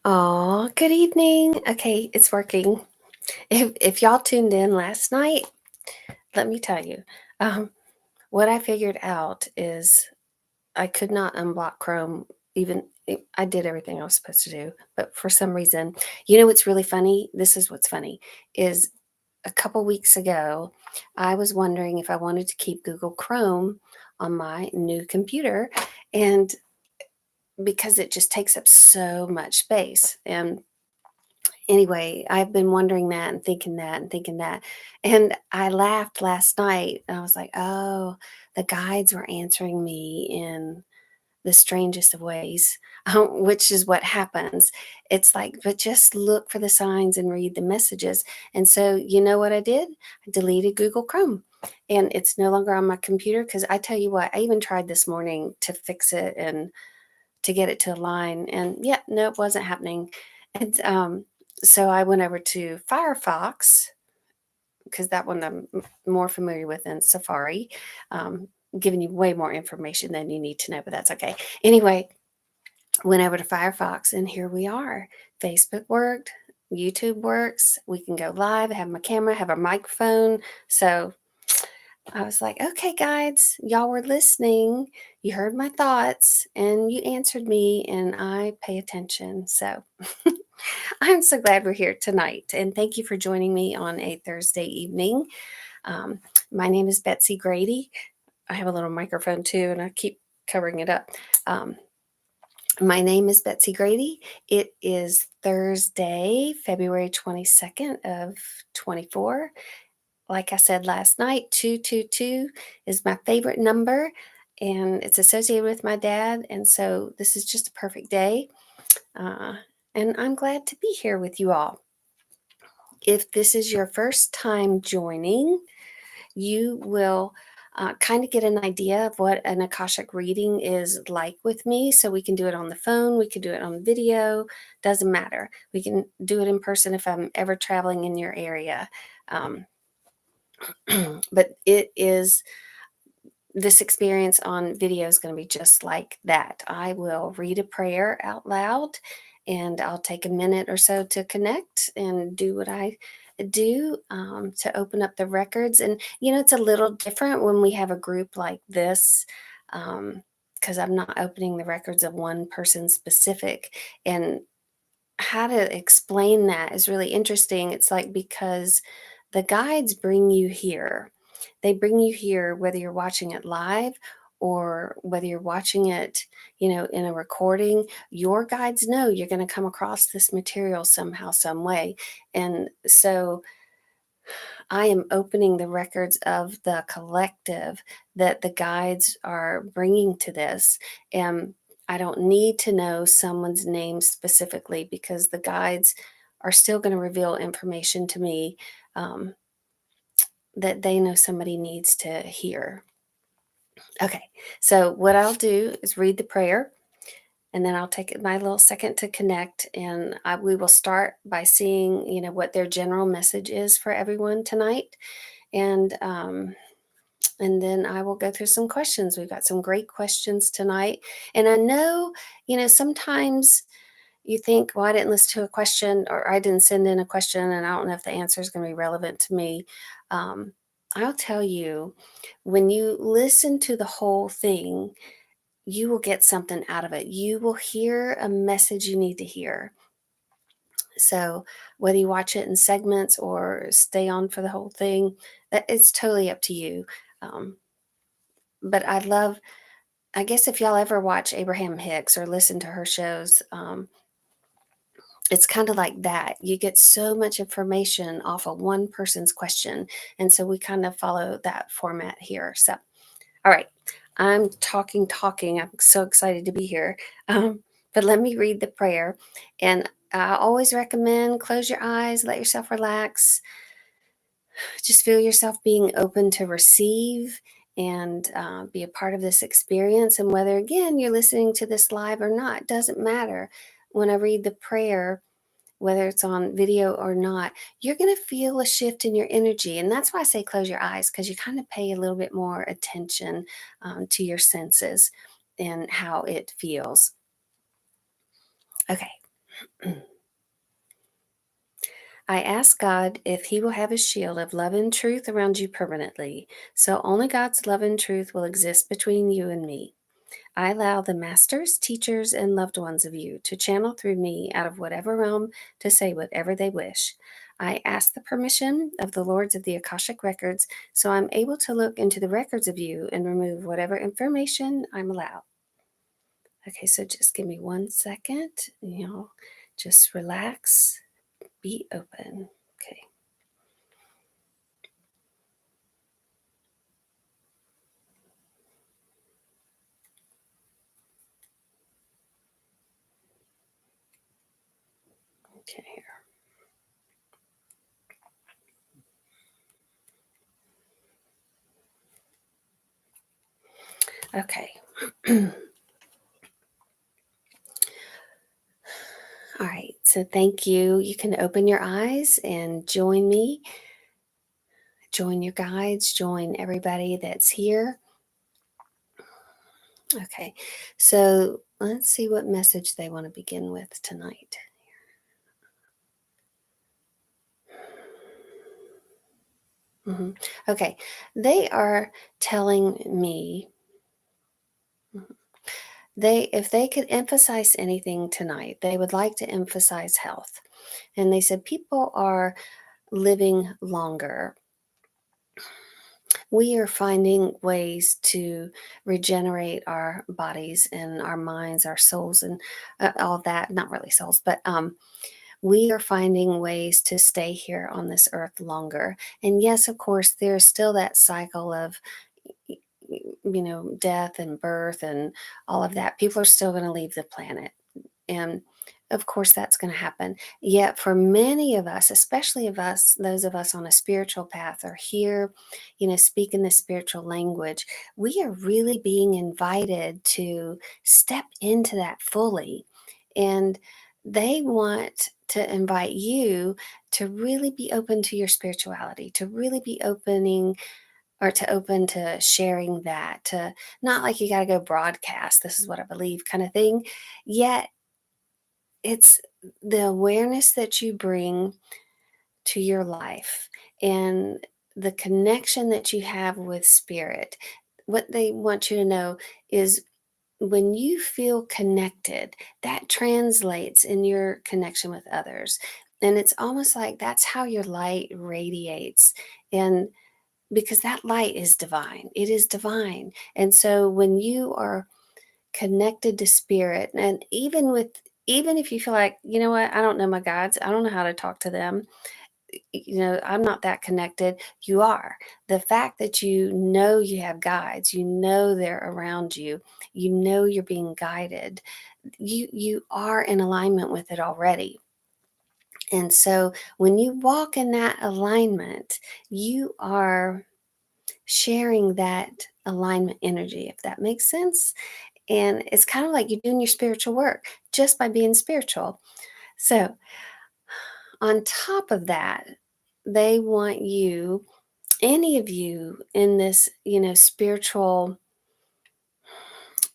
Aw, good evening. Okay, it's working. If y'all tuned in last night, let me tell you, um, what I figured out is I could not unblock Chrome. I did everything I was supposed to do, but for some reason, what's really funny? This is what's funny is a couple weeks ago, I was wondering if I wanted to keep Google Chrome on my new computer, and because it just takes up so much space. And anyway, I've been wondering that and thinking that and thinking that. And I laughed last night and I was like, oh, the guides were answering me in the strangest of ways, which is what happens. It's like, but just look for the signs and read the messages. And so, you know what I did? I deleted Google Chrome and it's no longer on my computer because I tell you what, I even tried this morning to fix it and to get it to align. And yeah, no, it wasn't happening. And so I went over to Firefox because that one more familiar with than Safari, um, giving you way more information than you need to know, but that's okay. Anyway, went over to Firefox and here we are. Facebook worked, YouTube works. We can go live, have my camera, have a microphone. So I was like, okay, guides, y'all were listening. You heard my thoughts and you answered me, and I pay attention. So I'm so glad we're here tonight. And thank you for joining me on a Thursday evening. Um, my name is Betsy Grady. I have a little microphone too, and I keep covering it up. Um, my name is Betsy Grady. It is Thursday, February 22nd of 24. Like I said last night, 222 is my favorite number, and it's associated with my dad. And so this is just a perfect day. Uh, and I'm glad to be here with you all. If this is your first time joining, you will kind of get an idea of what an Akashic reading is like with me. So we can do it on the phone, we could do it on video, doesn't matter. We can do it in person if I'm ever traveling in your area. Um, but it is this experience on video is going to be just like that. I will read a prayer out loud and I'll take a minute or so to connect and do what I do to open up the records. And, it's a little different when we have a group like this. Because I'm not opening the records of one person specific. And how to explain that is really interesting. It's like because the guides bring you here. They bring you here whether you're watching it live or whether you're watching it, in a recording. Your guides know you're going to come across this material somehow, some way. And so I am opening the records of the collective that the guides are bringing to this. And I don't need to know someone's name specifically because the guides are still going to reveal information to me um, that they know somebody needs to hear. Okay, so what I'll do is read the prayer and then I'll take my little second to connect, and we will start by seeing, what their general message is for everyone tonight. And then I will go through some questions. We've got some great questions tonight. And I know, sometimes you think, well, I didn't listen to a question or I didn't send in a question and I don't know if the answer is going to be relevant to me. Um, I'll tell you, when you listen to the whole thing, you will get something out of it. You will hear a message you need to hear. So whether you watch it in segments or stay on for the whole thing, it's totally up to you. Um, but I guess if y'all ever watch Abraham Hicks or listen to her shows, it's kind of like that. You get so much information off of one person's question. And so we kind of follow that format here. So, all right, I'm talking. I'm so excited to be here. But let me read the prayer. And I always recommend close your eyes, let yourself relax, just feel yourself being open to receive and be a part of this experience. And whether, again, you're listening to this live or not, doesn't matter. When I read the prayer, whether it's on video or not, you're going to feel a shift in your energy. And that's why I say close your eyes, because you kind of pay a little bit more attention to your senses and how it feels. Okay. I ask God if He will have a shield of love and truth around you permanently, so only God's love and truth will exist between you and me. I allow the masters, teachers, and loved ones of you to channel through me out of whatever realm to say whatever they wish. I ask the permission of the Lords of the Akashic Records so I'm able to look into the records of you and remove whatever information I'm allowed. Okay, so just give me 1 second. Just relax, be open. Okay, okay, here. Okay. All right, so thank you. You can open your eyes and join me, join your guides, join everybody that's here. Okay, so let's see what message they want to begin with tonight. Mhm. Okay, they are telling me they if they could emphasize anything tonight, they would like to emphasize health. And they said people are living longer. We are finding ways to regenerate our bodies and our minds, our souls, and all that. Not really souls, but we are finding ways to stay here on this earth longer. And yes, of course, there's still that cycle of, death and birth and all of that. People are still going to leave the planet. And of course, that's going to happen. Yet, for many of us, especially of us, those of us on a spiritual path are here, speaking the spiritual language, we are really being invited to step into that fully. And they want to invite you to really be open to your spirituality, to really be open to sharing that, to not like you got to go broadcast, this is what I believe kind of thing. Yet it's the awareness that you bring to your life and the connection that you have with spirit. What they want you to know is when you feel connected, that translates in your connection with others. And it's almost like that's how your light radiates. And because that light is divine, it is divine. And so when you are connected to spirit, and even if you feel like, you know what, I don't know my guides, I don't know how to talk to them, I'm not that connected. You are. The fact that you know you have guides, you know they're around you, you know you're being guided, you are in alignment with it already. And so when you walk in that alignment, you are sharing that alignment energy, if that makes sense. And it's kind of like you're doing your spiritual work just by being spiritual. So, on top of that, they want you, any of you in this, spiritual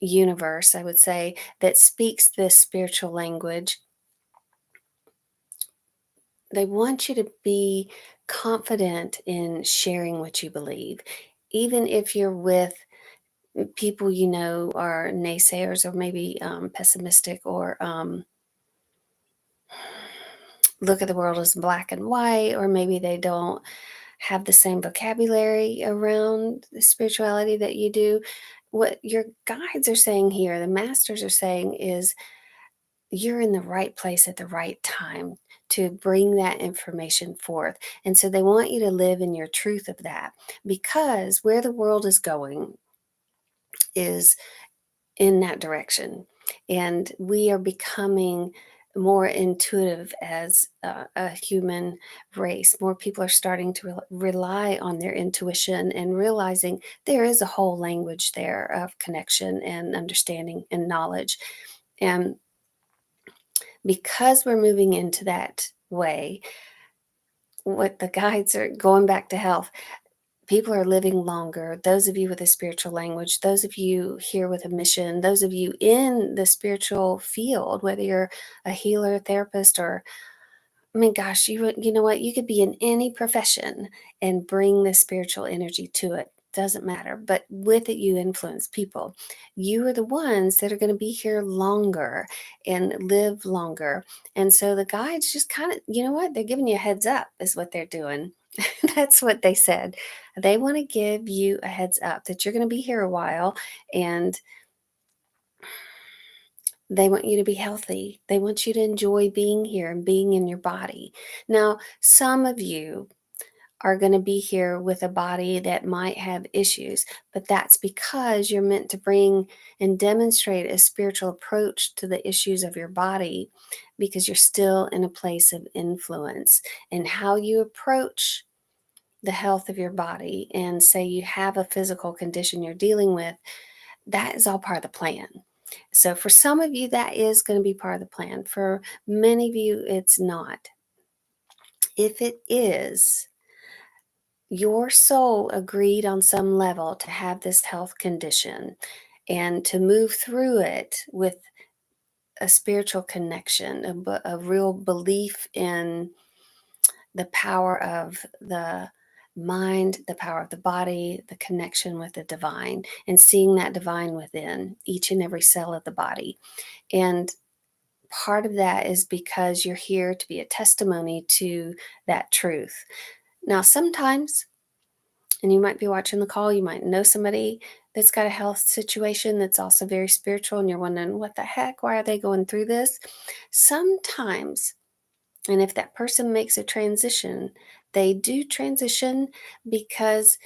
universe, I would say, that speaks this spiritual language, they want you to be confident in sharing what you believe. Even if you're with people are naysayers or maybe pessimistic or look at the world as black and white, or maybe they don't have the same vocabulary around the spirituality that you do. What your guides are saying here, the masters are saying, is you're in the right place at the right time to bring that information forth. And so they want you to live in your truth of that, because where the world is going is in that direction. And we are becoming more intuitive as a human race. More people are starting to rely on their intuition and realizing there is a whole language there of connection and understanding and knowledge. And because we're moving into that way, what the guides are going back to health, People are living longer. Those of you with a spiritual language, those of you here with a mission, those of you in the spiritual field, whether you're a healer, therapist, or I mean, gosh, you know what? You could be in any profession and bring the spiritual energy to it. Doesn't matter. But with it, you influence people. You are the ones that are going to be here longer and live longer. And so the guides just kind of, you know what? They're giving you a heads up, is what they're doing. That's what they said. They want to give you a heads up that you're going to be here a while, and they want you to be healthy. They want you to enjoy being here and being in your body. Now, some of you are going to be here with a body that might have issues, but that's because you're meant to bring and demonstrate a spiritual approach to the issues of your body, because you're still in a place of influence. And how you approach the health of your body, and say you have a physical condition you're dealing with, that is all part of the plan. So for some of you, that is going to be part of the plan. For many of you, it's not. If it is, your soul agreed on some level to have this health condition and to move through it with a spiritual connection, a real belief in the power of the mind, the power of the body, the connection with the divine, and seeing that divine within each and every cell of the body. And part of that is because you're here to be a testimony to that truth. Now, sometimes, and you might be watching the call, you might know somebody that's got a health situation that's also very spiritual, and you're wondering, what the heck? Why are they going through this? Sometimes, and if that person makes a transition, they do transition because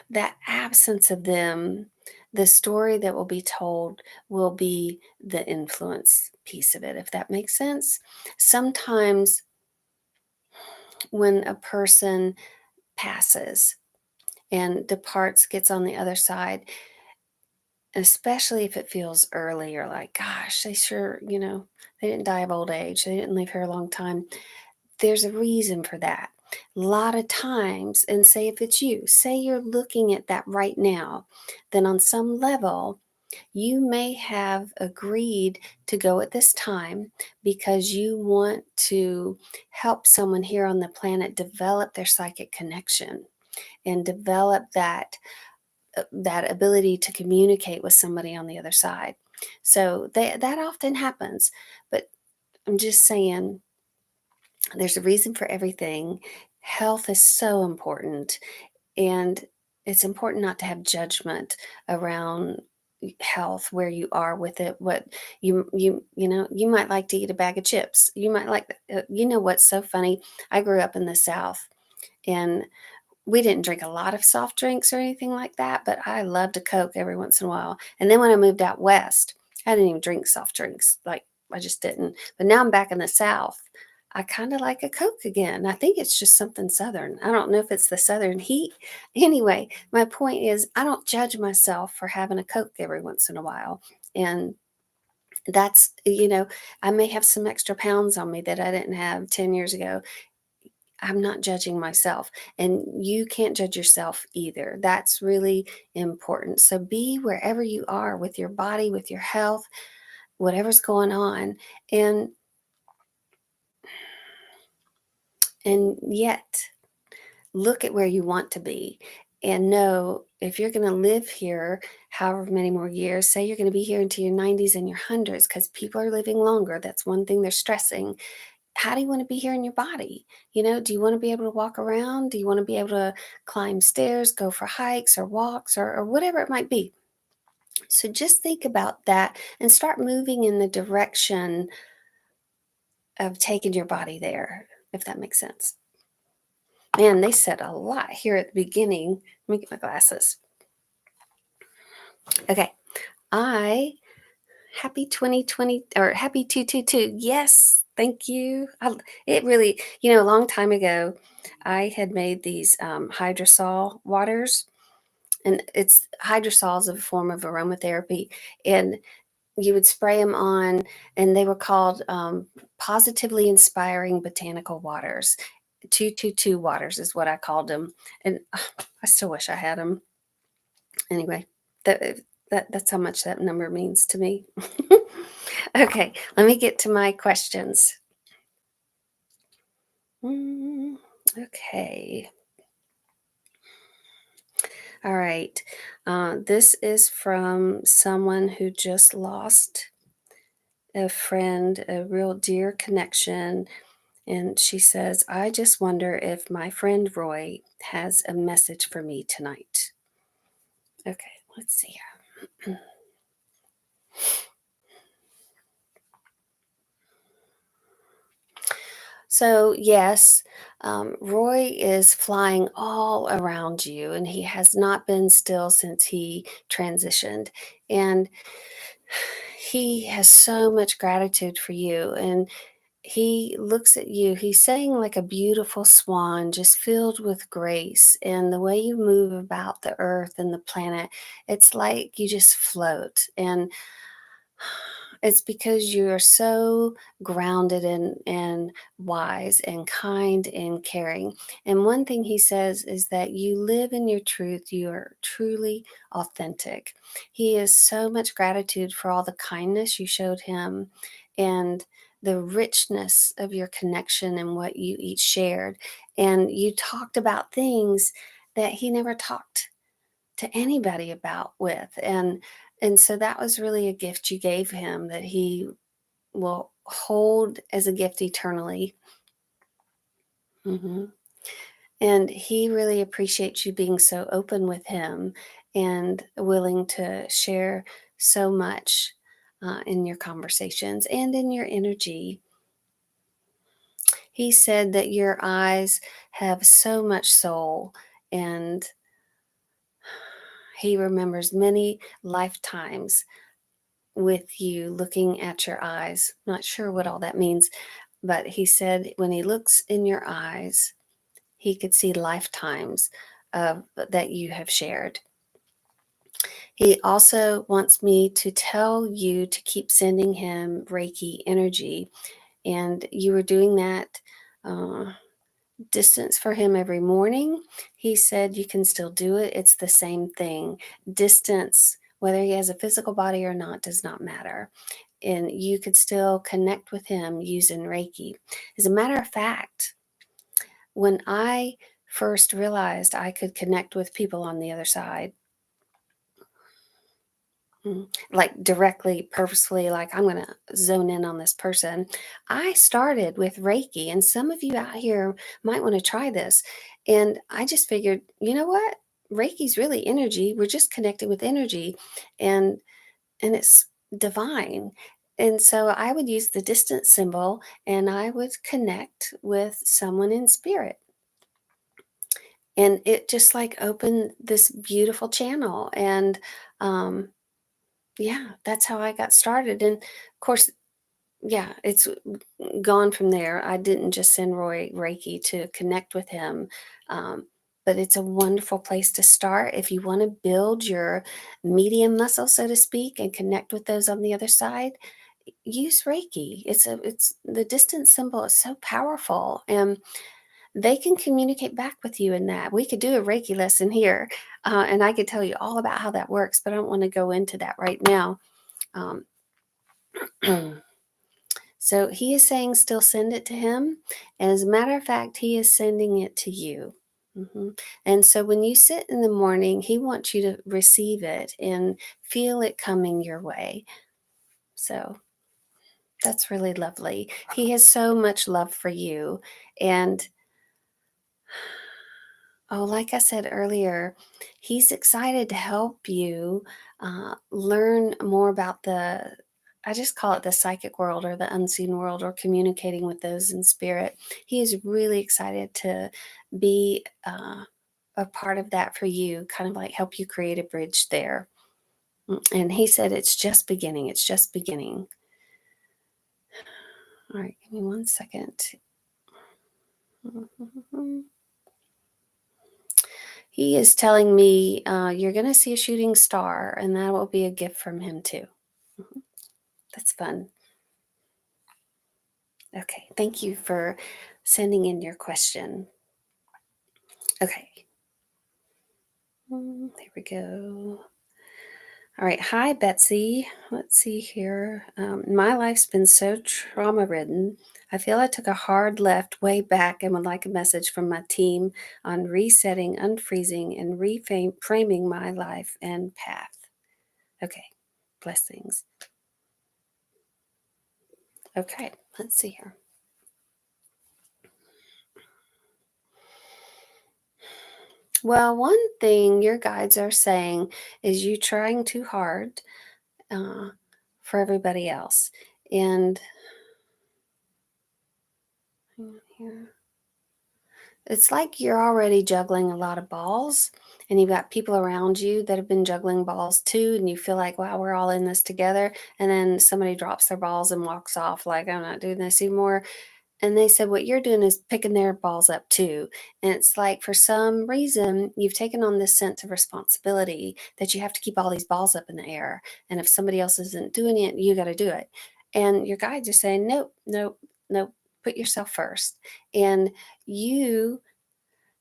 that absence of them, the story that will be told, will be the influence piece of it, if that makes sense. Sometimes when a person passes and departs, gets on the other side, especially if it feels early, or like, gosh, they sure, they didn't die of old age, they didn't live here a long time. There's a reason for that. A lot of times, and say if it's you, say you're looking at that right now, then on some level, you may have agreed to go at this time because you want to help someone here on the planet develop their psychic connection and develop that ability to communicate with somebody on the other side. So that often happens. But I'm just saying, there's a reason for everything. Health is so important, and it's important not to have judgment around health, where you are with it. What you might like to eat a bag of chips. You might like, what's so funny? I grew up in the South, and we didn't drink a lot of soft drinks or anything like that, but I loved a Coke every once in a while. And then when I moved out west, I didn't even drink soft drinks. Like, I just didn't. But now I'm back in the South. I kind of like a Coke again. I think it's just something Southern. I don't know if it's the Southern heat. Anyway, my point is, I don't judge myself for having a Coke every once in a while. And that's, I may have some extra pounds on me that I didn't have 10 years ago. I'm not judging myself, and you can't judge yourself either. That's really important. So be wherever you are with your body, with your health, whatever's going on, and yet look at where you want to be, and know if you're going to live here however many more years, say you're going to be here into your 90s and your hundreds, because people are living longer. That's one thing they're stressing. How do you want to be here in your body? Do you want to be able to walk around? Do you want to be able to climb stairs, go for hikes or walks, or whatever it might be? So just think about that and start moving in the direction of taking your body there, if that makes sense. Man, they said a lot here at the beginning. Let me get my glasses. Okay. Happy 2020, or happy 222. Yes. Thank you. It really, a long time ago, I had made these hydrosol waters, and it's hydrosol is a form of aromatherapy, and you would spray them on, and they were called positively inspiring botanical waters. 222 waters is what I called them, and I still wish I had them. Anyway, that's how much that number means to me. Okay, let me get to my questions. Mm, okay. All right. This is from someone who just lost a friend, a real dear connection. And she says, I just wonder if my friend Roy has a message for me tonight. Okay, let's see here. So, yes, Roy is flying all around you, and he has not been still since he transitioned. And he has so much gratitude for you. And he looks at you, he's sitting like a beautiful swan, just filled with grace. And the way you move about the earth and the planet, it's like you just float. And it's because you're so grounded and wise and kind and caring. And one thing he says is that you live in your truth. You are truly authentic. He has so much gratitude for all the kindness you showed him and the richness of your connection and what you each shared. And you talked about things that he never talked to anybody about with. And so that was really a gift you gave him that he will hold as a gift eternally. Hmm. And he really appreciates you being so open with him and willing to share so much in your conversations and in your energy. He said that your eyes have so much soul, and he remembers many lifetimes with you looking at your eyes. Not sure what all that means, but he said when he looks in your eyes, he could see lifetimes of that you have shared. He also wants me to tell you to keep sending him Reiki energy, and you were doing that distance for him every morning. He said you can still do it. It's the same thing. Distance, whether he has a physical body or not, does not matter. And you could still connect with him using Reiki. As a matter of fact, when I first realized I could connect with people on the other side, like directly, purposefully, like I'm going to zone in on this person, I started with Reiki. And some of you out here might want to try this. And I just figured, you know what? Reiki's really energy. We're just connecting with energy. And it's divine. And so I would use the distance symbol and I would connect with someone in spirit. And it just like opened this beautiful channel. And yeah, that's how I got started. And of course, yeah, it's gone from there. I didn't just send Roy Reiki to connect with him. Um, but it's a wonderful place to start if you want to build your medium muscle, so to speak, and connect with those on the other side. Use Reiki. It's the distance symbol is so powerful, and they can communicate back with you in that. We could do a Reiki lesson here, and I could tell you all about how that works, but I don't want to go into that right now. Um, so he is saying still send it to him. And as a matter of fact, he is sending it to you. And so when you sit in the morning, he wants you to receive it and feel it coming your way. So that's really lovely. He has so much love for you. And oh, like I said earlier, he's excited to help you learn more about I just call it the psychic world or the unseen world or communicating with those in spirit. He is really excited to be a part of that for you, kind of like help you create a bridge there. And he said, it's just beginning. It's just beginning. All right, give me 1 second. He is telling me you're going to see a shooting star, and that will be a gift from him too. Mhm. That's fun. Okay, thank you for sending in your question. Okay, there we go. All right. Hi, Betsy. Let's see here. My life's been so trauma ridden. I feel I took a hard left way back and would like a message from my team on resetting, unfreezing, and reframing my life and path. Okay. Blessings. Okay. Let's see here. Well, one thing your guides are saying is you trying too hard uh, for everybody else. And here. It's like you're already juggling a lot of balls, and you've got people around you that have been juggling balls too, and you feel like, wow, we're all in this together. And then somebody drops their balls and walks off, like, I'm not doing this anymore. And they said, what you're doing is picking their balls up too. And it's like, for some reason, you've taken on this sense of responsibility that you have to keep all these balls up in the air. And if somebody else isn't doing it, you got to do it. And your guides are saying, nope, nope, nope, put yourself first. And you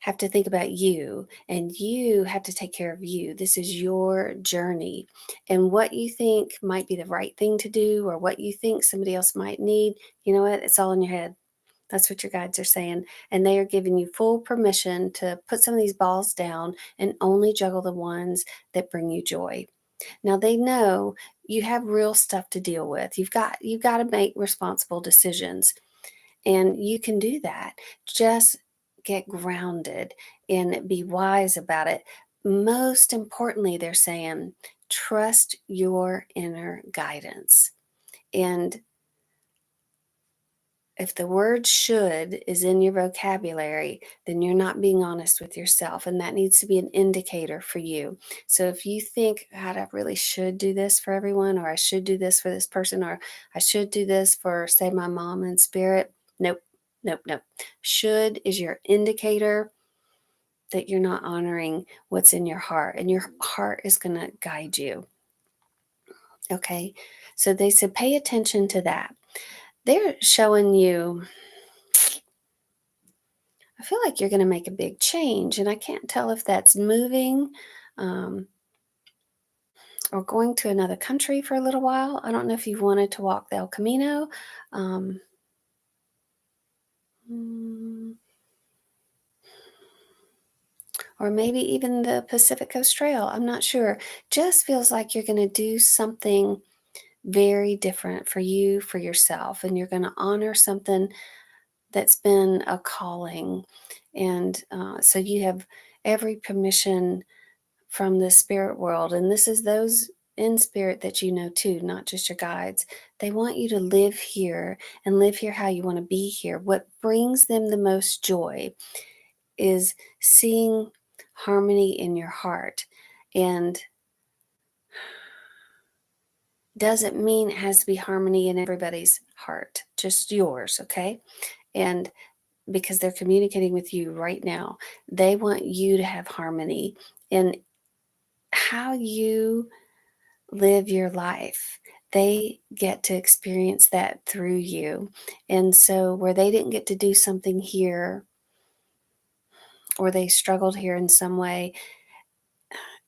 have to think about you, and you have to take care of you. This is your journey. And what you think might be the right thing to do, or what you think somebody else might need, you know what? It's all in your head. That's what your guides are saying. And they are giving you full permission to put some of these balls down and only juggle the ones that bring you joy. Now they know you have real stuff to deal with. You've got to make responsible decisions. And you can do that. Just get grounded and be wise about it. Most importantly, they're saying, trust your inner guidance. And if the word should is in your vocabulary, then you're not being honest with yourself. And that needs to be an indicator for you. So if you think, God, I really should do this for everyone, or I should do this for this person, or I should do this for, say, my mom in spirit, nope, nope, nope. Should is your indicator that you're not honoring what's in your heart, and your heart is going to guide you. Okay. So they said, pay attention to that. They're showing you, I feel like you're going to make a big change, and I can't tell if that's moving um, or going to another country for a little while. I don't know if you've wanted to walk the El Camino, um, mm, or maybe even the Pacific Coast Trail. I'm not sure. Just feels like you're going to do something very different for you, for yourself, and you're going to honor something that's been a calling. And so you have every permission from the spirit world. And this is those in spirit that you know too, not just your guides. They want you to live here and live here how you want to be here. What brings them the most joy is seeing harmony in your heart. And doesn't mean it has to be harmony in everybody's heart, just yours, okay? And because they're communicating with you right now, they want you to have harmony in how you live your life. They get to experience that through you. And so, where they didn't get to do something here, or they struggled here in some way,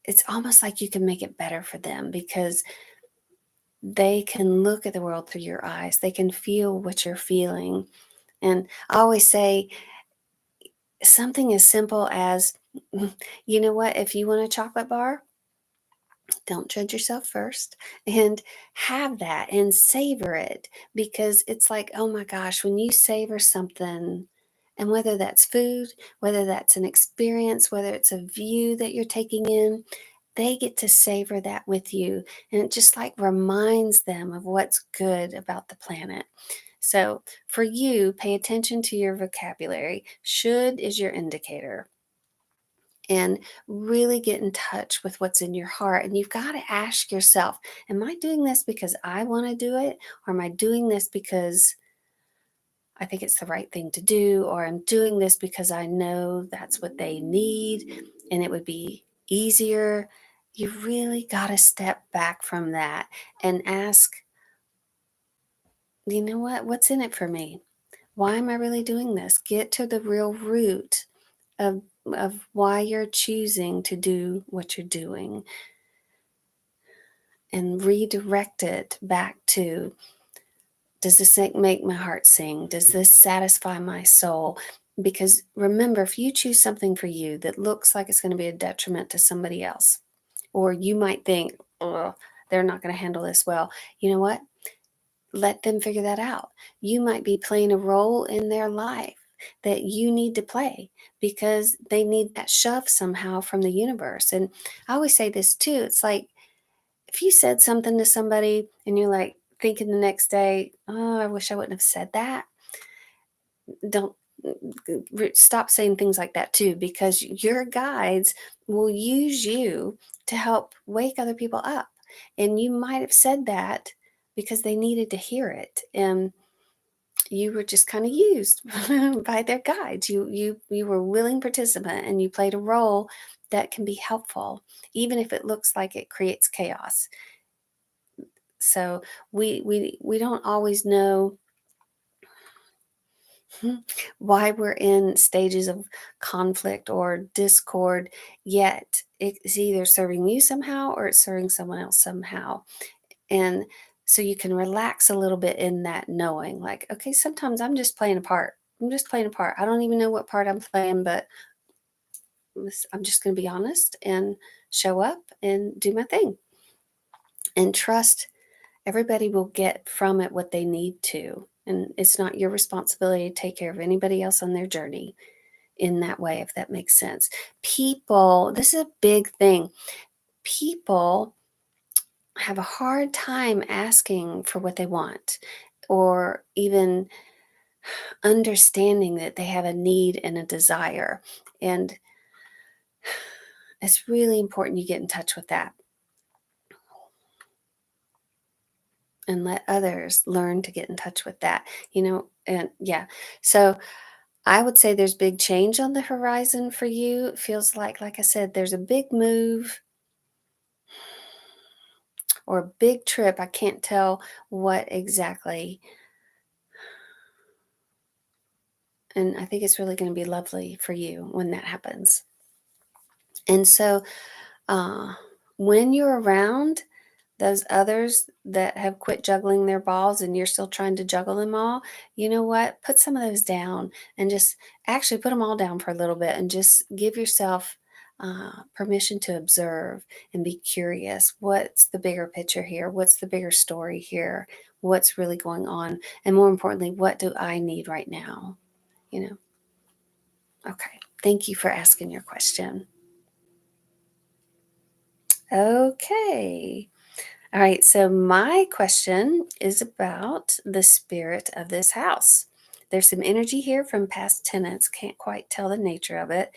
it's almost like you can make it better for them, because they can look at the world through your eyes. They can feel what you're feeling. And I always say something as simple as, you know what, if you want a chocolate bar, don't judge yourself first, and have that and savor it, because it's like, oh my gosh, when you savor something, and whether that's food, whether that's an experience, whether it's a view that you're taking in, they get to savor that with you, and it just like reminds them of what's good about the planet. So for you, pay attention to your vocabulary. Should is your indicator, and really get in touch with what's in your heart. And you've got to ask yourself, am I doing this because I want to do it? Or am I doing this because I think it's the right thing to do? Or I'm doing this because I know that's what they need and it would be easier? You really got to step back from that and ask, you know what? What's in it for me? Why am I really doing this? Get to the real root of why you're choosing to do what you're doing, and redirect it back to, does this make my heart sing? Does this satisfy my soul? Because remember, if you choose something for you that looks like it's going to be a detriment to somebody else, or you might think, oh, they're not going to handle this well, you know what? Let them figure that out. You might be playing a role in their life that you need to play because they need that shove somehow from the universe. And I always say this too, it's like, if you said something to somebody and you're like thinking the next day, oh, I wish I wouldn't have said that. Don't stop saying things like that too, because your guides will use you to help wake other people up. And you might have said that because they needed to hear it. And you were just kind of used by their guides. You were a willing participant, and you played a role that can be helpful, even if it looks like it creates chaos. So we don't always know why we're in stages of conflict or discord, yet it's either serving you somehow or it's serving someone else somehow. And so you can relax a little bit in that knowing, like, okay, sometimes I'm just playing a part. I'm just playing a part. I don't even know what part I'm playing, but I'm just going to be honest and show up and do my thing and trust everybody will get from it what they need to. And it's not your responsibility to take care of anybody else on their journey in that way, if that makes sense. People, this is a big thing. People have a hard time asking for what they want, or even understanding that they have a need and a desire. And it's really important you get in touch with that and let others learn to get in touch with that, and yeah. So I would say there's big change on the horizon for you. It feels like I said, there's a big move or a big trip. I can't tell what exactly. And I think it's really going to be lovely for you when that happens. And so uh, when you're around those others that have quit juggling their balls and you're still trying to juggle them all, you know what? Put some of those down and just actually put them all down for a little bit and just give yourself permission to observe and be curious. What's the bigger picture here? What's the bigger story here? What's really going on? And more importantly, what do I need right now? You know? Okay. Thank you for asking your question. Okay. All right, so my question is about the spirit of this house. There's some energy here from past tenants. Can't quite tell the nature of it.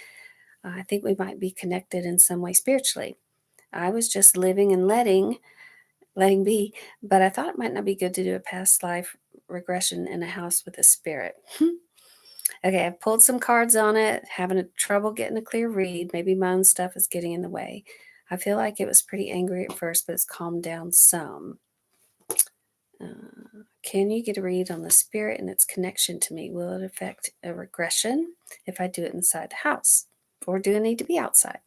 I think we might be connected in some way spiritually. I was just living and letting be, but I thought it might not be good to do a past life regression in a house with a spirit. Okay, I've pulled some cards on it, having a trouble getting a clear read. Maybe my own stuff is getting in the way. I feel like it was pretty angry at first, but it's calmed down some. Can you get a read on the spirit and its connection to me? Will it affect a regression if I do it inside the house? Or do I need to be outside?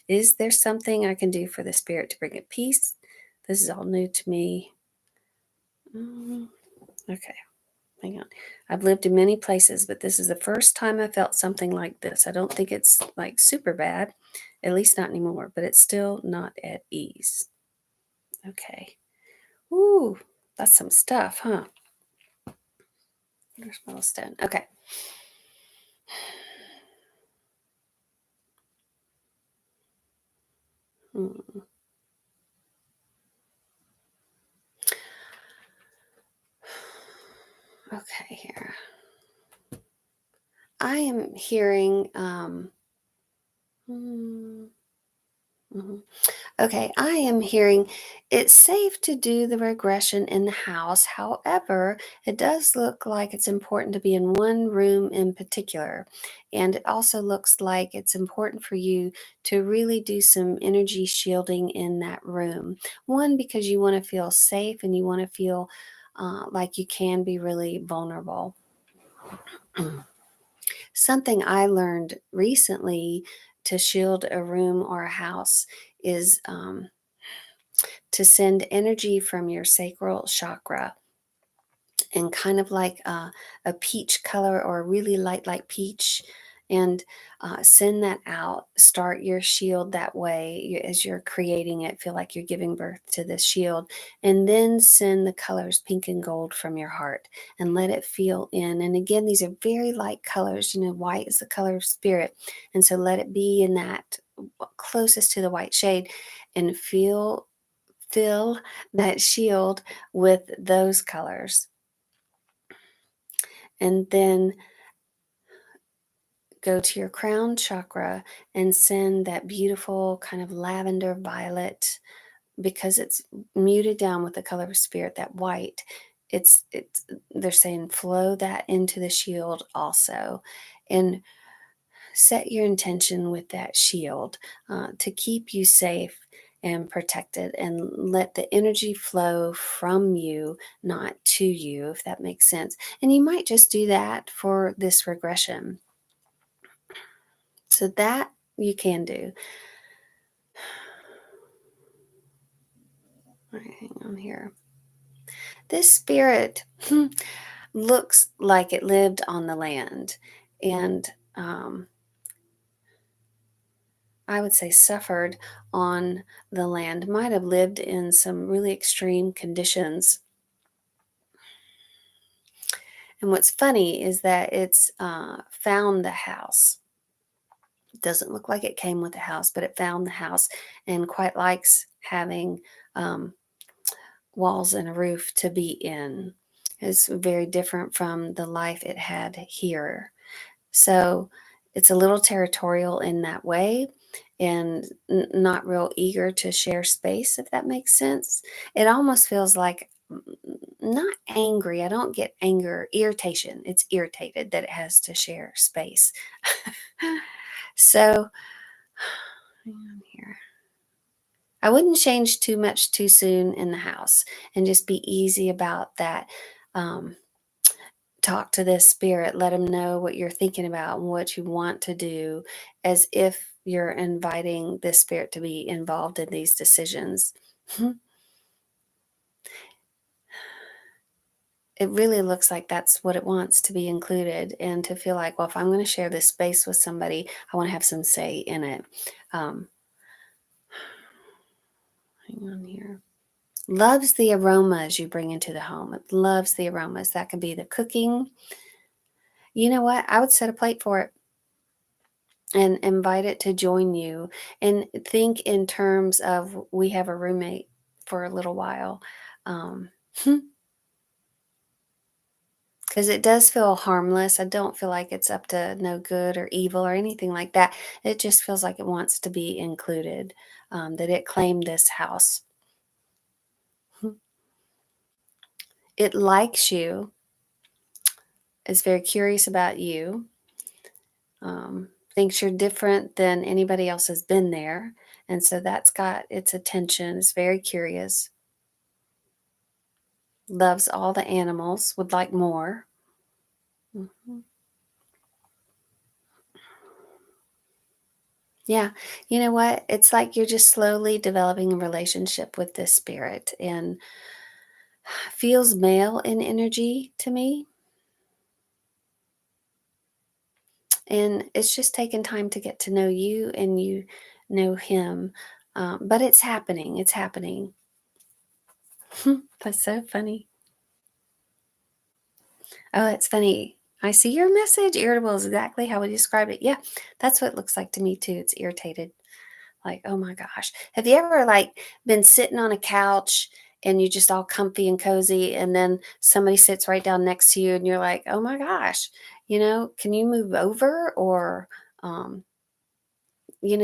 Is there something I can do for the spirit to bring it peace? This is all new to me. Okay, hang on. I've lived in many places, but this is the first time I felt something like this. I don't think it's like super bad, at least not anymore, but it's still not at ease. Okay. Ooh, that's some stuff, huh? There's Milestone. Okay. Hmm. Okay, here. I am hearing, mm, mhm. Okay, I am hearing it's safe to do the regression in the house. However, it does look like it's important to be in one room in particular. And it also looks like it's important for you to really do some energy shielding in that room. One, because you want to feel safe and you want to feel like you can be really vulnerable. Something I learned recently to shield a room or a house is to send energy from your sacral chakra and kind of like a peach color or a really light peach, and send that out. Start your shield that way as you're creating it. Feel like you're giving birth to this shield, and then send the colors pink and gold from your heart and let it feel in. And again, these are very light colors. White is the color of spirit, and so let it be in that closest to the white shade, and fill that shield with those colors. And then go to your crown chakra and send that beautiful kind of lavender violet, because it's muted down with the color of spirit, that white. It's they're saying flow that into the shield also, and set your intention with that shield to keep you safe and protected, and let the energy flow from you, not to you, if that makes sense. And you might just do that for this regression. So that you can do. All right, hang on here. This spirit looks like it lived on the land, and I would say suffered on the land, might have lived in some really extreme conditions. And what's funny is that it's found the house. It doesn't look like it came with the house, but it found the house and quite likes having walls and a roof to be in. It's very different from the life it had here. So it's a little territorial in that way, and not real eager to share space, if that makes sense. It almost feels like not angry. I don't get anger, irritation. It's irritated that it has to share space. So, hang on here. I wouldn't change too much too soon in the house, and just be easy about that. Um, Talk to this spirit, let them know what you're thinking about and what you want to do, as if you're inviting this spirit to be involved in these decisions. It really looks like that's what it wants, to be included, and to feel like, well, if I'm going to share this space with somebody, I want to have some say in it. Um, Hang on here. Loves the aromas you bring into the home. It loves the aromas. That could be the cooking. You know what? I would set a plate for it and invite it to join you, and think in terms of, we have a roommate for a little while. Um, because it does feel harmless. I don't feel like it's up to no good or evil or anything like that. It just feels like it wants to be included, that it claimed this house. It likes you, is very curious about you, thinks you're different than anybody else has been there. And so that's got its attention. It's very curious, loves all the animals, would like more. Mhm. Yeah. You know what? It's like you're just slowly developing a relationship with this spirit, and feels male in energy to me. And it's just taken time to get to know you, and you know him. But it's happening. It's happening. That's so funny. Oh, that's funny. I see your message. Irritable is exactly how we describe it. Yeah, that's what it looks like to me too. It's irritated. Like, oh my gosh. Have you ever like been sitting on a couch and you're just all comfy and cozy, and then somebody sits right down next to you and you're like, oh my gosh, can you move over? Or um,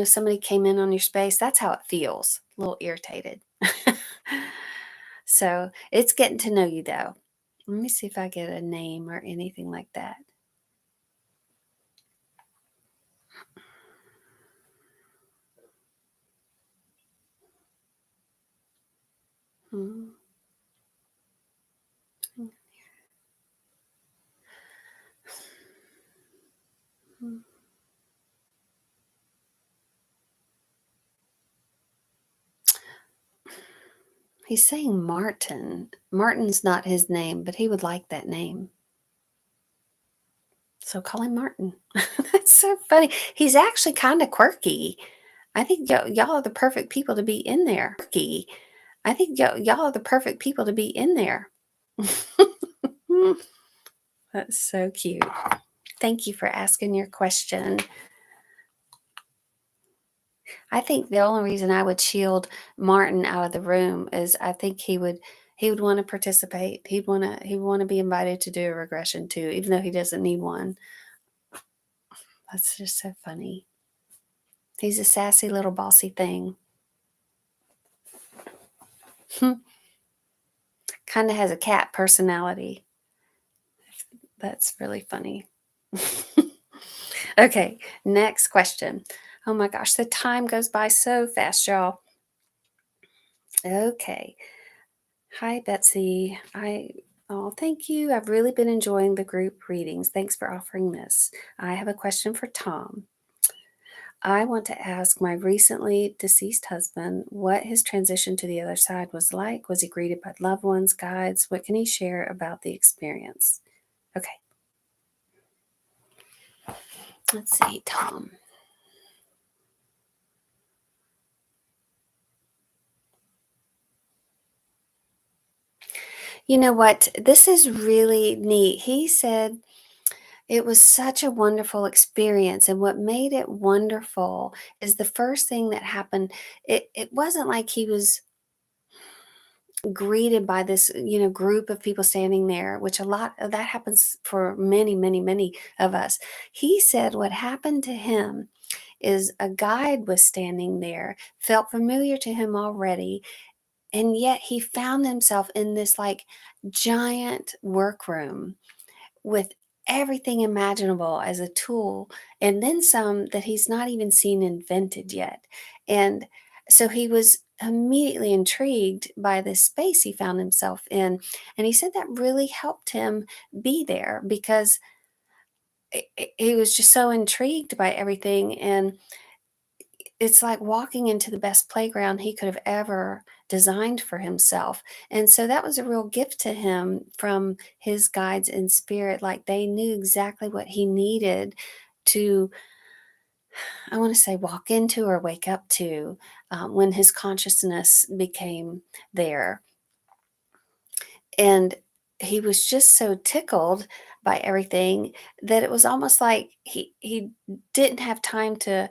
somebody came in on your space. That's how it feels. A little irritated. So it's getting to know you though. Let me see if I get a name or anything like that. Hmm. Mm. He's saying Martin. Martin's not his name, but he would like that name. So call him Martin. That's so funny. He's actually kind of quirky. I think y'all are the perfect people to be in there. Quirky. I think y'all are the perfect people to be in there. That's so cute. Thank you for asking your question. I think the only reason I would shield Martin out of the room is I think he would want to participate. He'd want to be invited to do a regression too, even though he doesn't need one. That's just so funny. He's a sassy little bossy thing. Kind of has a cat personality. That's really funny. Okay, next question. Oh my gosh, the time goes by so fast, y'all. Okay. Hi, Betsy. Thank you. I've really been enjoying the group readings. Thanks for offering this. I have a question for Tom. I want to ask my recently deceased husband what his transition to the other side was like. Was he greeted by loved ones, guides? What can he share about the experience? Okay, let's see, Tom. You know what? This is really neat. He said it was such a wonderful experience. And what made it wonderful is the first thing that happened, it wasn't like he was greeted by this, group of people standing there, which a lot of that happens for many, many, many of us. He said what happened to him is a guide was standing there, felt familiar to him already, and yet he found himself in this like giant workroom with everything imaginable as a tool, and then some that he's not even seen invented yet. And so he was immediately intrigued by this space he found himself in. And he said that really helped him be there because he was just so intrigued by everything. And it's like walking into the best playground he could have ever designed for himself. And so that was a real gift to him from his guides in spirit. Like they knew exactly what he needed to, I want to say, walk into or wake up to when his consciousness became there. And he was just so tickled by everything that it was almost like he didn't have time to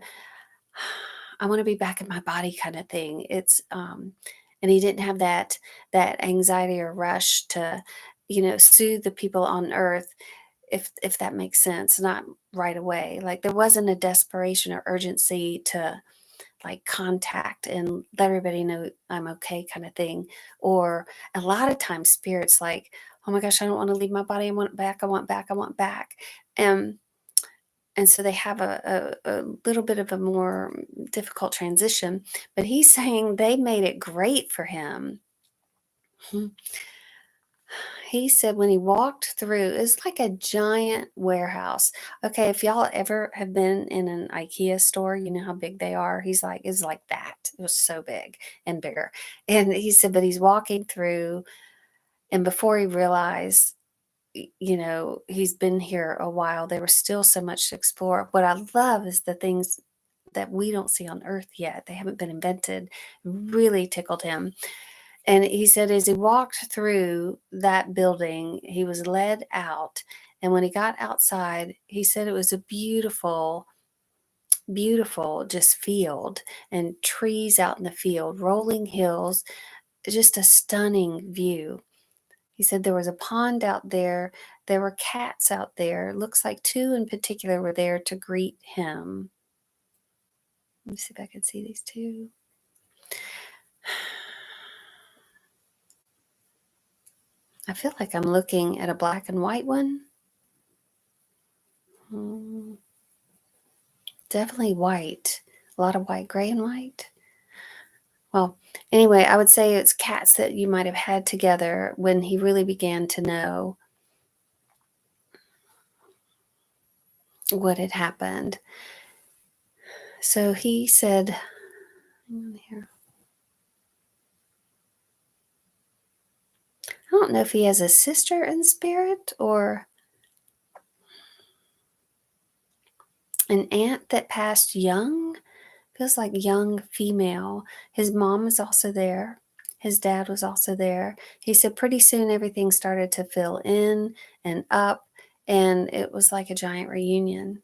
I want to be back in my body kind of thing. And he didn't have that anxiety or rush to, soothe the people on earth, if that makes sense, not right away. Like there wasn't a desperation or urgency to like contact and let everybody know I'm okay kind of thing. Or a lot of times spirits like, oh my gosh, I don't want to leave my body. I want back. I want back. I want back. And so they have a little bit of a more difficult transition, but he's saying they made it great for him. Mhm. He said when he walked through, it's like a giant warehouse. Okay, if y'all ever have been in an IKEA store, you know how big they are. He's like, it's like that. It was so big and bigger. And he said, but he's walking through, and before he realized, he's been here a while, there was still so much to explore. What I love is the things that we don't see on earth yet. They haven't been invented. Really tickled him. And he said as he walked through that building, he was led out. And when he got outside, he said it was a beautiful, beautiful just field and trees out in the field, rolling hills, just a stunning view. He said there was a pond out there. There were cats out there. Looks like two in particular were there to greet him. Let me see if I can see these two. I feel like I'm looking at a black and white one. Mm, definitely white. A lot of white, gray and white. Well, anyway, I would say it's cats that you might have had together when he really began to know. what had happened. So he said, hang on here. I don't know if he has a sister in spirit or an aunt that passed young. Feels like young female. His mom was also there. His dad was also there. He said pretty soon everything started to fill in and up, and it was like a giant reunion.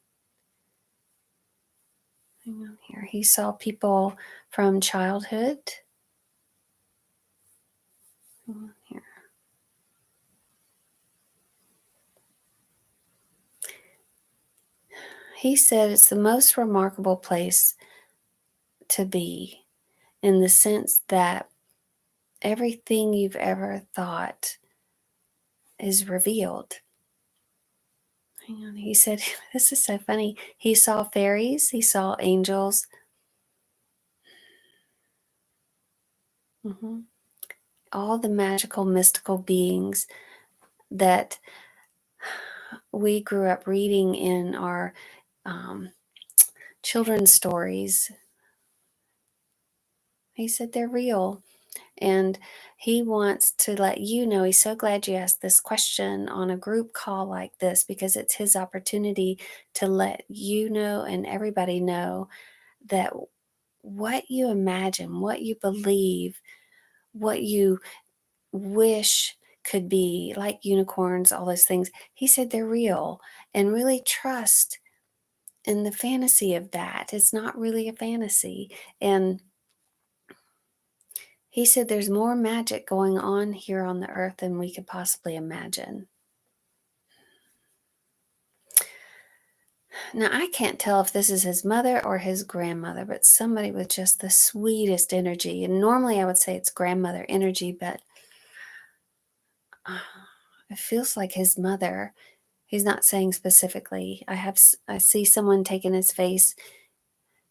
Hang on here. He saw people from childhood. Hang on here. He said it's the most remarkable place to be in the sense that everything you've ever thought is revealed. Hang on. He said, this is so funny. He saw fairies, he saw angels, all the magical, mystical beings that we grew up reading in our um, children's stories. He said they're real. And he wants to let you know he's so glad you asked this question on a group call like this because it's his opportunity to let you know and everybody know that what you imagine, what you believe, what you wish could be like unicorns, all those things. He said they're real and really trust in the fantasy of that. It's not really a fantasy. And he said there's more magic going on here on the earth than we could possibly imagine. Now, I can't tell if this is his mother or his grandmother, but somebody with just the sweetest energy. And normally I would say it's grandmother energy, but uh, it feels like his mother. He's not saying specifically. I see someone taking his face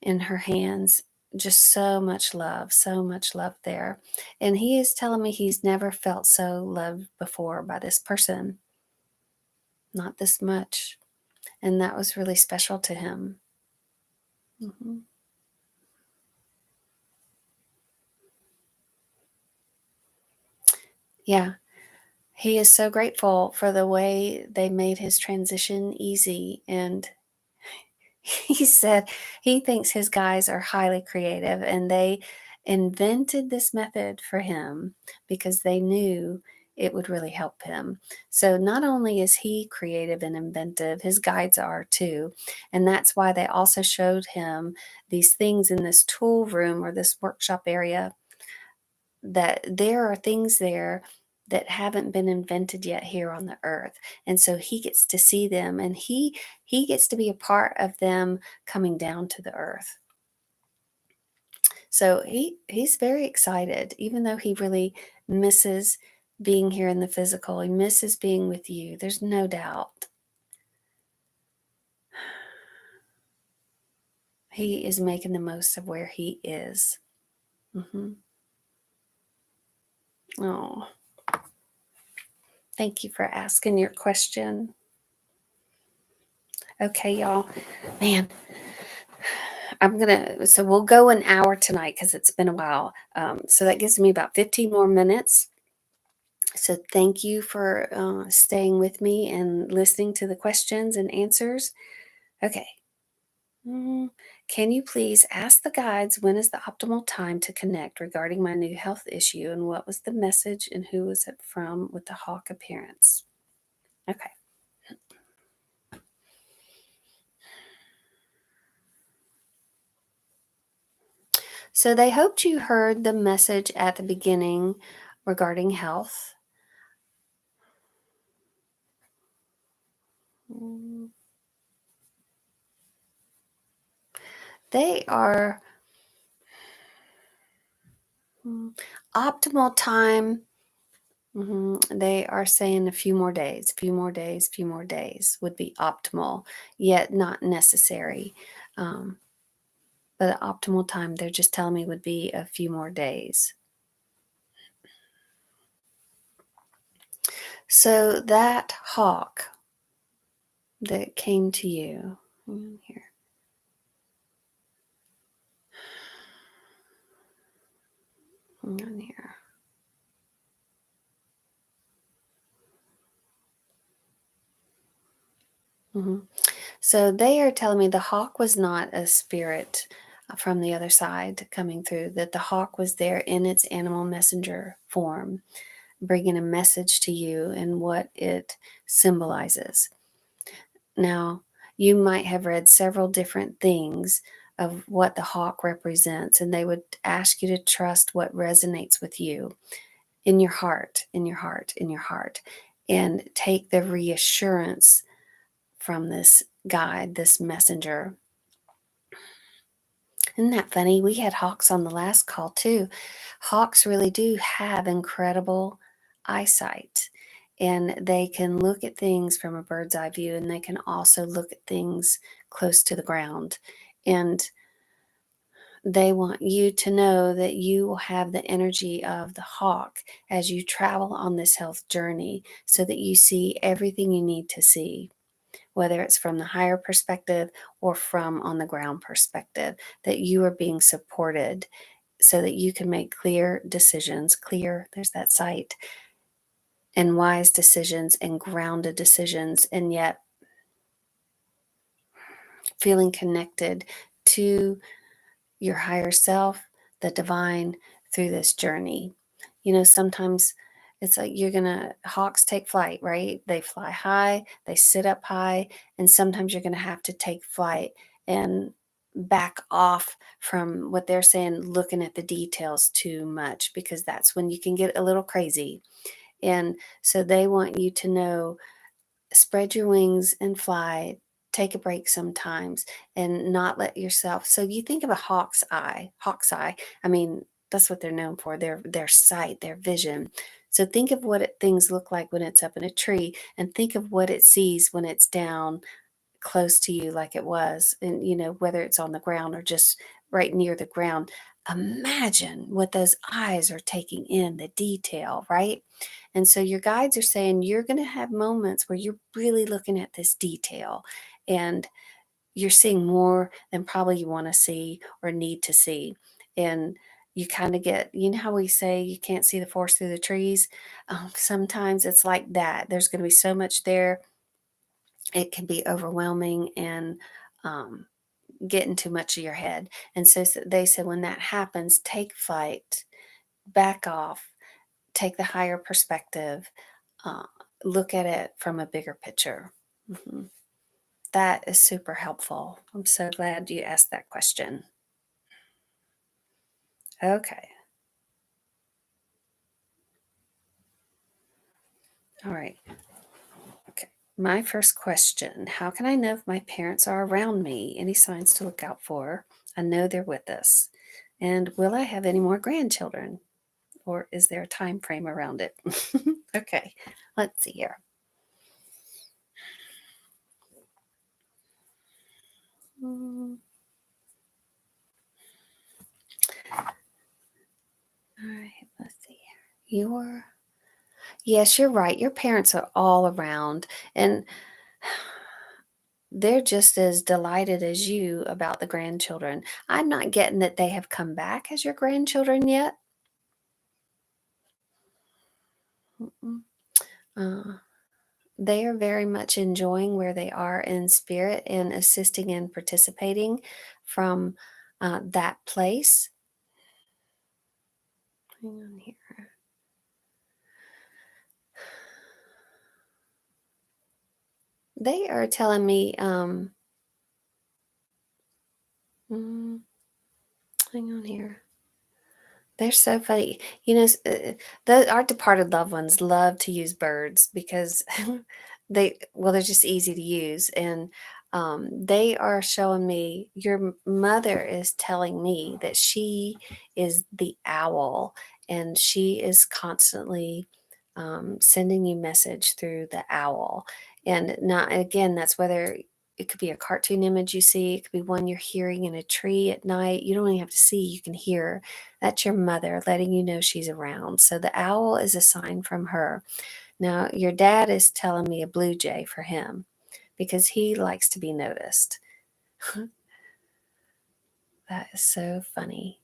in her hands. Just so much love there. And he is telling me he's never felt so loved before by this person. Not this much. And that was really special to him. Mhm. Yeah. He is so grateful for the way they made his transition easy. And he said he thinks his guys are highly creative and they invented this method for him because they knew it would really help him. So not only is he creative and inventive, his guides are too. And that's why they also showed him these things in this tool room or this workshop area, that there are things there that haven't been invented yet here on the earth. And so he gets to see them and he gets to be a part of them coming down to the earth. So he's very excited, even though he really misses being here in the physical. He misses being with you. There's no doubt. He is making the most of where he is. Oh, thank you for asking your question. Okay, y'all. Man, so we'll go an hour tonight because it's been a while. So that gives me about 15 more minutes. So thank you for staying with me and listening to the questions and answers. Okay. Can you please ask the guides when is the optimal time to connect regarding my new health issue and what was the message and who was it from with the hawk appearance? Okay. So they hoped you heard the message at the beginning regarding health. Mm, They are optimal time. They are saying a few more days, few more days, few more days would be optimal, yet not necessary. Um, but the optimal time, they're just telling me would be a few more days. So that hawk that came to you, Here. Hang on here. hmm So they are telling me the hawk was not a spirit from the other side coming through, that the hawk was there in its animal messenger form, bringing a message to you and what it symbolizes. Now, you might have read several different things of what the hawk represents, and they would ask you to trust what resonates with you in your heart, in your heart, in your heart, and take the reassurance from this guide, this messenger. Isn't that funny? We had hawks on the last call too. Hawks really do have incredible eyesight, and they can look at things from a bird's eye view, and they can also look at things close to the ground. And they want you to know that you will have the energy of the hawk as you travel on this health journey so that you see everything you need to see, whether it's from the higher perspective or from on the ground perspective, that you are being supported so that you can make clear decisions, clear, there's that sight, and wise decisions and grounded decisions, and yet feeling connected to your higher self, the divine, through this journey. Sometimes it's like hawks take flight, right? They fly high, they sit up high, and sometimes you're going to have to take flight and back off from what they're saying, looking at the details too much, because that's when you can get a little crazy. And so they want you to know, spread your wings and fly, take a break sometimes, and not let yourself. So you think of a hawk's eye, I mean, that's what they're known for, their sight, their vision. So think of what things look like when it's up in a tree, and think of what it sees when it's down close to you, like it was, and whether it's on the ground or just right near the ground. Imagine what those eyes are taking in, the detail, right? And so your guides are saying you're going to have moments where you're really looking at this detail, and you're seeing more than probably you want to see or need to see. And you kind of get, how we say you can't see the forest through the trees? Sometimes it's like that. There's going to be so much there, it can be overwhelming and um, getting too much of your head. And so they said when that happens, take flight, back off, take the higher perspective, uh, look at it from a bigger picture. Mhm. That is super helpful. I'm so glad you asked that question. Okay. All right. Okay. My first question: how can I know if my parents are around me? Any signs to look out for? I know they're with us. And will I have any more grandchildren? Or is there a time frame around it? Okay. Let's see here. All right. Let's see. Your Yes, you're right. Your parents are all around, and they're just as delighted as you about the grandchildren. I'm not getting that they have come back as your grandchildren yet. Mm-mm. Uh, they are very much enjoying where they are in spirit and assisting and participating from that place. Hang on here. They are telling me, mm, hang on here. They're so funny. Our departed loved ones love to use birds because they're just easy to use. And they are showing me, your mother is telling me that she is the owl, and she is constantly sending you message through the owl. And not, again, that's whether it could be a cartoon image you see, it could be one you're hearing in a tree at night. You don't even have to see, you can hear. That's your mother letting you know she's around. So the owl is a sign from her. Now, your dad is telling me a blue jay for him because he likes to be noticed. That is so funny.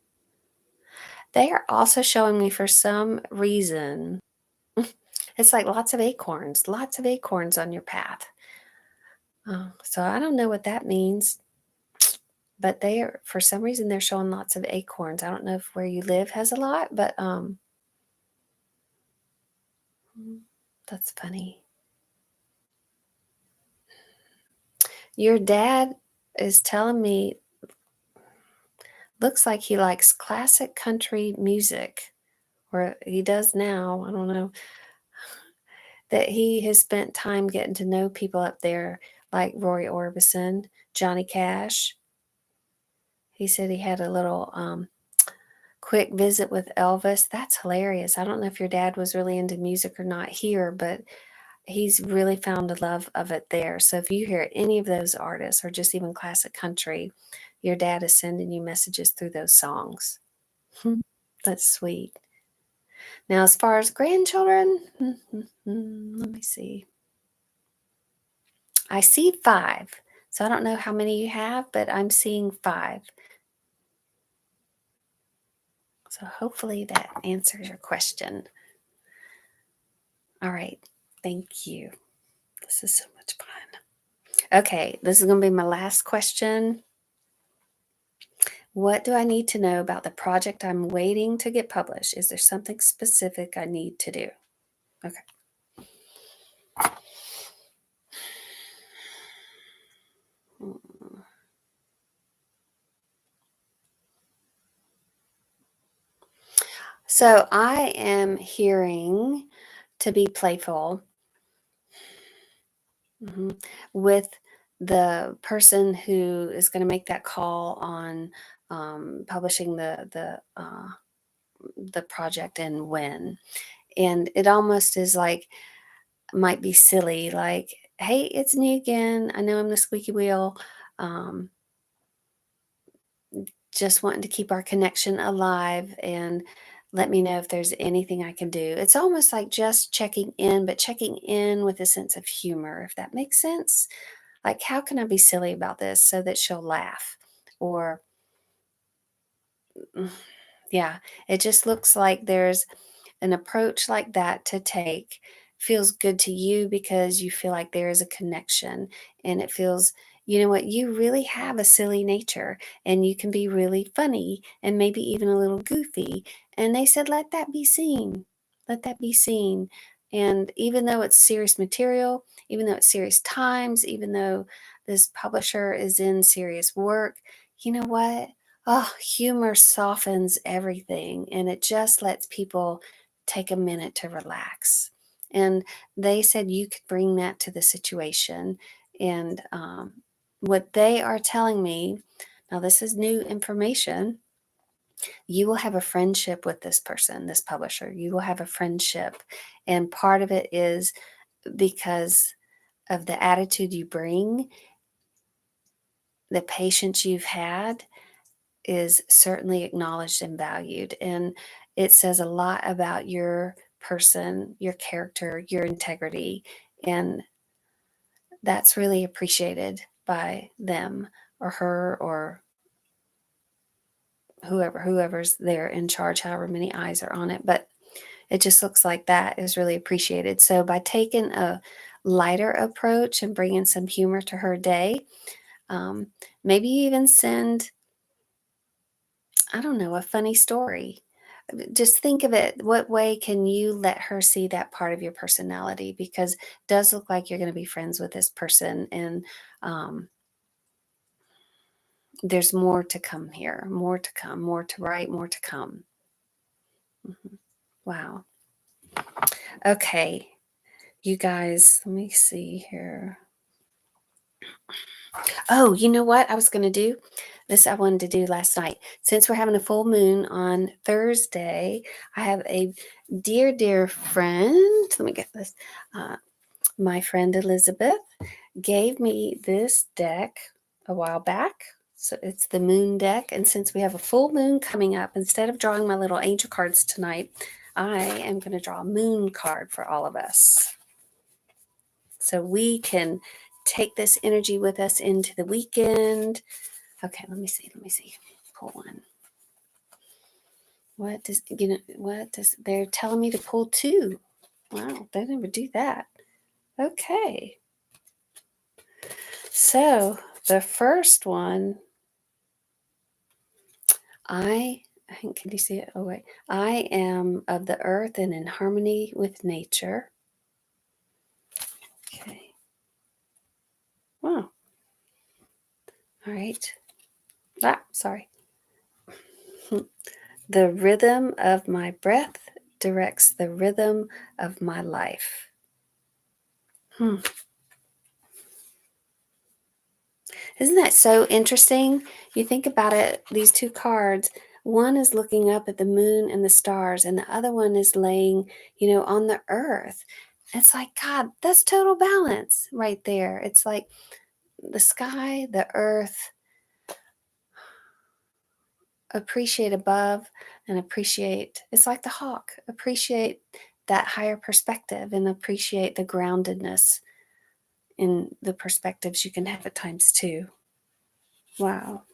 They are also showing me for some reason, it's like lots of acorns on your path. So I don't know what that means, but they are, for some reason, they're showing lots of acorns. I don't know if where you live has a lot, but that's funny. Your dad is telling me, looks like he likes classic country music, or he does now. I don't know. That he has spent time getting to know people up there like Roy Orbison, Johnny Cash. He said he had a little quick visit with Elvis. That's hilarious. I don't know if your dad was really into music or not here, but he's really found a love of it there. So if you hear any of those artists or just even classic country, your dad is sending you messages through those songs. That's sweet. Now, as far as grandchildren, let me see. I see 5. So I don't know how many you have, but I'm seeing 5. So hopefully that answers your question. All right. Thank you. This is so much fun. Okay, this is going to be my last question. What do I need to know about the project I'm waiting to get published? Is there something specific I need to do? Okay. So I am hearing to be playful with the person who is going to make that call on publishing the project and when. And it almost is like, might be silly, like, hey, it's me again. I know I'm the squeaky wheel. Um, just wanting to keep our connection alive and let me know if there's anything I can do. It's almost like just checking in, but checking in with a sense of humor, if that makes sense. Like, how can I be silly about this so that she'll laugh? Or, yeah, it just looks like there's an approach like that to take feels good to you because you feel like there is a connection and it feels, you know what, you really have a silly nature and you can be really funny and maybe even a little goofy. And they said, let that be seen. Let that be seen. And even though it's serious material, even though it's serious times, even though this publisher is in serious work, you know what? Oh, humor softens everything and it just lets people take a minute to relax. And they said you could bring that to the situation. And what they are telling me, now this is new information, you will have a friendship with this person, this publisher. You will have a friendship. And part of it is because of the attitude you bring, the patience you've had, is certainly acknowledged and valued. And it says a lot about your person, your character, your integrity. And that's really appreciated by them or her or whoever's there in charge, however many eyes are on it. But it just looks like that is really appreciated. So by taking a lighter approach and bringing some humor to her day, maybe even send, I don't know, a funny story. Just think of it. What way can you let her see that part of your personality? Because it does look like you're going to be friends with this person, and there's more to come here, more to come, more to write, more to come. Wow. Okay, you guys, let me see here. Oh, you know what I was going to do? This I wanted to do last night. Since we're having a full moon on Thursday, I have a dear, dear friend. Let me get this. My friend Elizabeth gave me this deck a while back. So it's the moon deck. And since we have a full moon coming up, instead of drawing my little angel cards tonight, I am going to draw a moon card for all of us. So we can take this energy with us into the weekend. Okay, let me see. Pull one. They're telling me to pull two. Wow, they never do that. Okay. So the first one, can you see it? Oh, wait. I am of the earth and in harmony with nature. Okay. Wow. All right. Sorry. The rhythm of my breath directs the rhythm of my life. Isn't that so interesting? You think about it, these two cards, one is looking up at the moon and the stars, and the other one is laying, on the earth. It's like, God, that's total balance right there. It's like the sky, the earth, appreciate above and appreciate, it's like the hawk, appreciate that higher perspective and appreciate the groundedness in the perspectives you can have at times too. Wow.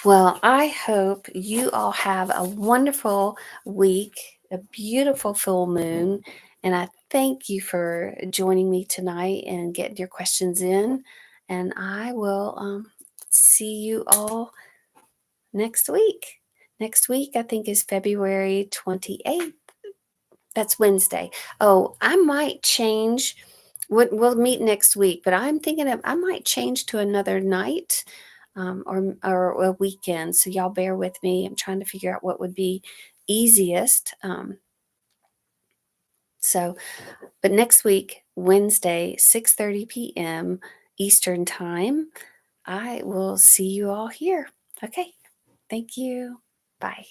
Well, I hope you all have a wonderful week, a beautiful full moon, and I thank you for joining me tonight and getting your questions in. And I will see you all next week. Next week, I think, is February 28th. That's Wednesday. Oh, I might change. We'll meet next week, but I'm thinking I might change to another night or a weekend. So y'all bear with me. I'm trying to figure out what would be easiest. But next week, Wednesday, 6:30 p.m. Eastern Time, I will see you all here. Okay. Thank you. Bye.